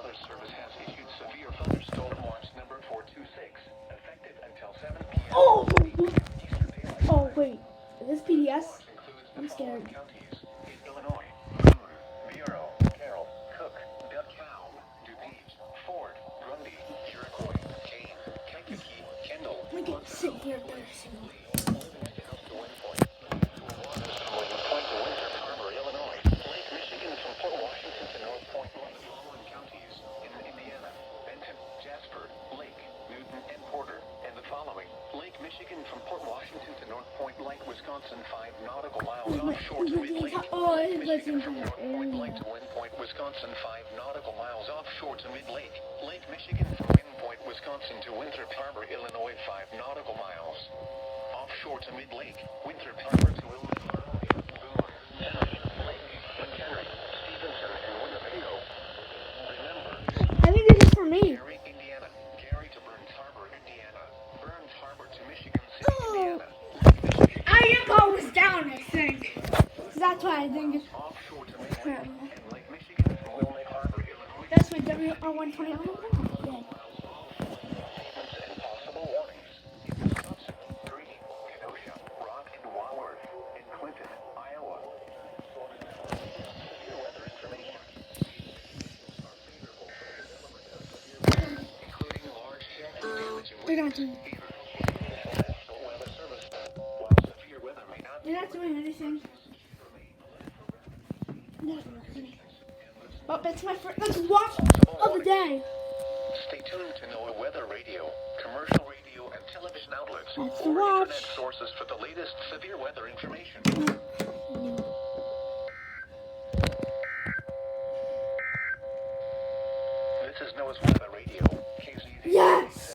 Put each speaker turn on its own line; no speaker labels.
Weather Service has issued severe thunderstorm watch number 426, effective until 7 p.m.
Oh!
Eastern Daylight Time.
Oh, wait. Is this PDS?
Watch includes the
I'm scared.
following counties in Illinois: Boone, Bureau, Carroll, Cook, DeKalb, DuPage, Ford, Grundy, Iroquois, Kane, Kankakee, Kendall,
I'm gonna get sick here at Thunderstorm.
Point to Winter Harbor, Illinois. Lake Michigan from Port Washington to North Point, one of the following counties in Indiana: Benton, Jasper, Lake, Newton, and Porter. And the following: Lake Michigan from Port Washington to North Point, Lake, Wisconsin, 5 nautical miles offshore to mid-lake.
Oh,
Lake
it's
Michigan
in
from
the
North Point,
area.
Lake to Wind Point, Wisconsin, 5 nautical miles offshore to mid-lake. Lake Michigan from Wind Point, Wisconsin to Winthrop Harbor, Illinois, 5 nautical miles offshore to mid-lake. Winthrop Harbor to Illinois. Boone, Henry, Lake, McHenry, Stevenson, and Winnebago. Remember,
I think this is for me.
Gary, Indiana. Gary to Burns Harbor, Indiana. Burns Harbor to Michigan City, Indiana. Lake Michigan
I am was down, I think. That's why I think it's...
offshore to mid-lake. And Lake Michigan from Wilmette Harbor, Illinois.
That's my WR120. Yeah.
Statements and possible warnings. In Wisconsin, Greene, Kenosha, Rock and Walworth, and Clinton, Iowa. Severe weather information. Including large hail and damage and
They're
wind.
not doing...
National Weather Service. While severe weather may not be
They're not doing anything. No, nothing. Oh, that's my first... Let's watch of the day.
Stay tuned to NOAA Weather Radio, commercial radio, and television outlets,
That's the
or
watch.
internet sources for the latest severe weather information. This is NOAA's Weather Radio, KZD.
Yes!